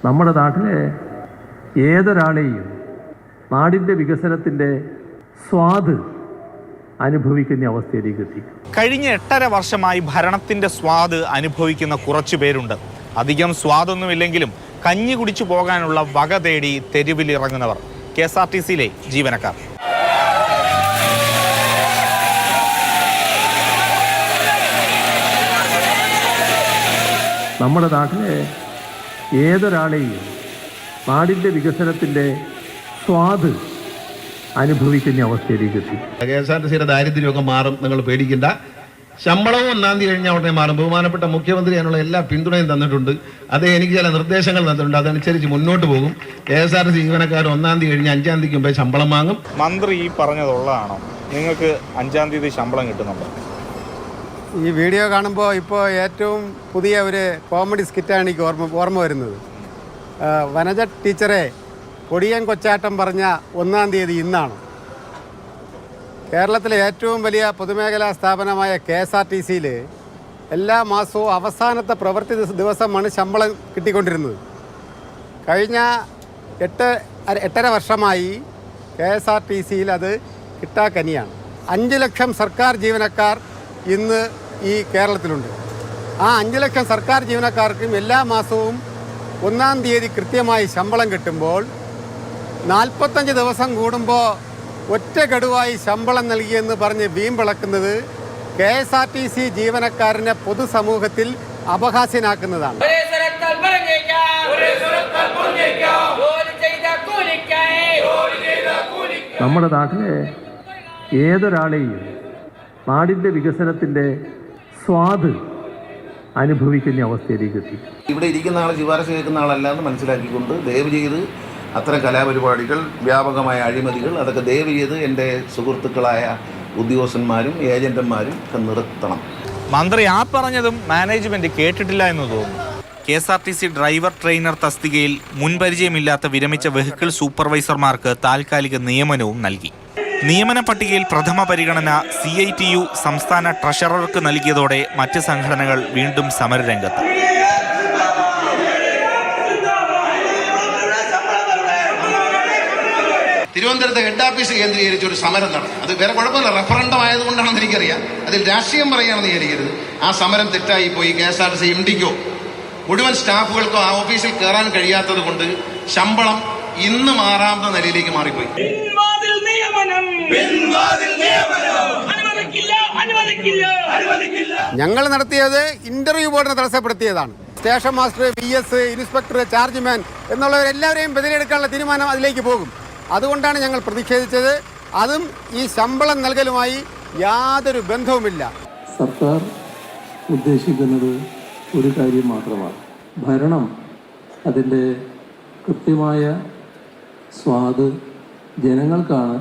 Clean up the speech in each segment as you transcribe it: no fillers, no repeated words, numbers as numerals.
നമ്മുടെ നാട്ടിലെ ഏതൊരാളെയും നാടിൻ്റെ വികസനത്തിൻ്റെ സ്വാദ് അനുഭവിക്കുന്ന അവസ്ഥയിലേക്ക് എത്തി. കഴിഞ്ഞ 8.5 വർഷമായി ഭരണത്തിന്റെ സ്വാദ് അനുഭവിക്കുന്ന കുറച്ചു പേരുണ്ട്. അധികം സ്വാദൊന്നുമില്ലെങ്കിലും കഞ്ഞി കുടിച്ചു പോകാനുള്ള വക തേടി തെരുവിലിറങ്ങുന്നവർ KSRTCയിലെ ജീവനക്കാർ. നമ്മുടെ നാട്ടിലെ ഏതൊരാളെയും നാടിൻ്റെ വികസനത്തിൻ്റെ സ്വാദ് അനുഭവിക്കുന്ന അവസ്ഥയിലേക്ക് എത്തി. KSRTCയുടെ ദാരിദ്ര്യമൊക്കെ മാറും, നിങ്ങൾ പേടിക്കണ്ട. ശമ്പളവും 1-ാം തീയതി കഴിഞ്ഞാൽ ഉടനെ മാറും. ബഹുമാനപ്പെട്ട മുഖ്യമന്ത്രി അതിനുള്ള എല്ലാ പിന്തുണയും തന്നിട്ടുണ്ട്. അത് എനിക്ക് ചില നിർദ്ദേശങ്ങൾ തന്നിട്ടുണ്ട്. അതനുസരിച്ച് മുന്നോട്ട് പോകും. KSRTC ജീവനക്കാർ 1-ാം തീയതി കഴിഞ്ഞ് 5-ാം തീയതിക്ക് മുമ്പേ ശമ്പളം വാങ്ങും. മന്ത്രി ഈ പറഞ്ഞതുള്ളതാണോ? നിങ്ങൾക്ക് 5-ാം തീയതി ശമ്പളം കിട്ടുന്നുണ്ടോ? ഈ വീഡിയോ കാണുമ്പോൾ ഇപ്പോൾ ഏറ്റവും പുതിയ ഒരു കോമഡി സ്കിറ്റാണ് എനിക്ക് ഓർമ്മ വരുന്നത്. വനജ ടീച്ചറെ കൊടിയൻ കൊച്ചാട്ടം പറഞ്ഞ 1-ാം തീയതി ഇന്നാണ്. കേരളത്തിലെ ഏറ്റവും വലിയ പൊതുമേഖലാ സ്ഥാപനമായ KSRTCയിൽ എല്ലാ മാസവും അവസാനത്തെ പ്രവൃത്തി ദിവസമാണ് ശമ്പളം കിട്ടിക്കൊണ്ടിരുന്നത്. കഴിഞ്ഞ 8.5 വർഷമായി KSRTCയിൽ അത് കിട്ടാക്കനിയാണ്. 5 ലക്ഷം സർക്കാർ ജീവനക്കാർ ഇന്ന് ഈ കേരളത്തിലുണ്ട്. ആ 5 ലക്ഷം സർക്കാർ ജീവനക്കാർക്കും എല്ലാ മാസവും 1-ാം തീയതി കൃത്യമായി ശമ്പളം കിട്ടുമ്പോൾ 45 ദിവസം കൂടുമ്പോൾ ഒറ്റ ഗഡുവായി ശമ്പളം നൽകിയെന്ന് പറഞ്ഞ് വീമ്പിളക്കുന്നത് KSRTC ജീവനക്കാരനെ പൊതുസമൂഹത്തിൽ അപഹാസ്യനാക്കുന്നതാണ്. നമ്മുടെ നാട്ടിലെ ഏതൊരാളെയും നാടിൻ്റെ വികസനത്തിൻ്റെ സ്വാദ് അനുഭവിക്കുന്ന അവസ്ഥയിലേക്ക് എത്തി. ഇവിടെ ഇരിക്കുന്ന ആൾ ശുപാർശ കേൾക്കുന്ന ആളല്ല എന്ന് മനസ്സിലാക്കിക്കൊണ്ട് ദയവ് ചെയ്ത് അത്തരം കലാപരിപാടികൾ, വ്യാപകമായ അഴിമതികൾ, അതൊക്കെ ദയവ് ചെയ്ത് എൻ്റെ സുഹൃത്തുക്കളായ ഉദ്യോഗസ്ഥന്മാരും ഏജന്റുമാരും ഒക്കെ നിർത്തണം. മന്ത്രി ആ പറഞ്ഞതും മാനേജ്മെന്റ് കേട്ടിട്ടില്ല എന്ന് തോന്നുന്നു. KSRTC ഡ്രൈവർ ട്രെയിനർ തസ്തികയിൽ മുൻപരിചയമില്ലാത്ത വിരമിച്ച വെഹിക്കിൾ സൂപ്പർവൈസർമാർക്ക് താൽക്കാലിക നിയമനവും നൽകി. നിയമന പട്ടികയിൽ പ്രഥമ പരിഗണന CITU സംസ്ഥാന ട്രഷറർക്ക് നൽകിയതോടെ മറ്റ് സംഘടനകൾ വീണ്ടും സമരരംഗത്ത്. തിരുവനന്തപുരത്തെ ഹെഡ് ഓഫീസ് കേന്ദ്രീകരിച്ച് ഒരു സമരം നടന്നു. അത് വേറെ കുഴപ്പമില്ല, റഫറണ്ടം ആയതുകൊണ്ടാണെന്ന് എനിക്കറിയാം. അതിൽ രാഷ്ട്രീയം പറയുകയാണെന്ന് വിചാരിക്കരുത്. ആ സമരം തെറ്റായി പോയി. KSRTC MDക്കോ മുഴുവൻ സ്റ്റാഫുകൾക്കോ ആ ഓഫീസിൽ കയറാൻ കഴിയാത്തത് കൊണ്ട് ശമ്പളം ഇന്ന് മാറാവുന്ന നിലയിലേക്ക് മാറിപ്പോയി. ഞങ്ങൾ നടത്തിയത് ഇന്റർവ്യൂ ബോർഡിനെ തടസ്സപ്പെടുത്തിയതാണ്. Station master, VS, inspector, chargeman എന്നുള്ളവരെല്ലാവരെയും ബദലെടുക്കാനുള്ള തീരുമാനം അതിലേക്ക് പോകും. അതുകൊണ്ടാണ് ഞങ്ങൾ പ്രതിഷേധിച്ചത്. അതും ഈ ശമ്പളം നൽകലുമായി യാതൊരു ബന്ധവുമില്ല. സർക്കാർ ഉദ്ദേശിക്കുന്നത് ഒരു കാര്യം മാത്രമാണ്. ഭരണം അതിൻ്റെ കൃത്യമായ സ്വാദ് ജനങ്ങൾക്കാണ്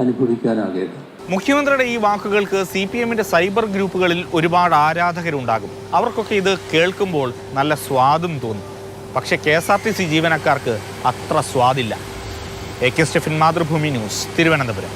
അനുഭവിക്കാനാകേണ്ടത്. മുഖ്യമന്ത്രിയുടെ ഈ വാക്കുകൾക്ക് CPMന്റെ സൈബർ ഗ്രൂപ്പുകളിൽ ഒരുപാട് ആരാധകരുണ്ടാകും. അവർക്കൊക്കെ ഇത് കേൾക്കുമ്പോൾ നല്ല സ്വാദും തോന്നും. പക്ഷേ KSRTC ജീവനക്കാർക്ക് അത്ര സ്വാദില്ല. AK Stephin, Mathrubhumi news, Thiruvananthapuram.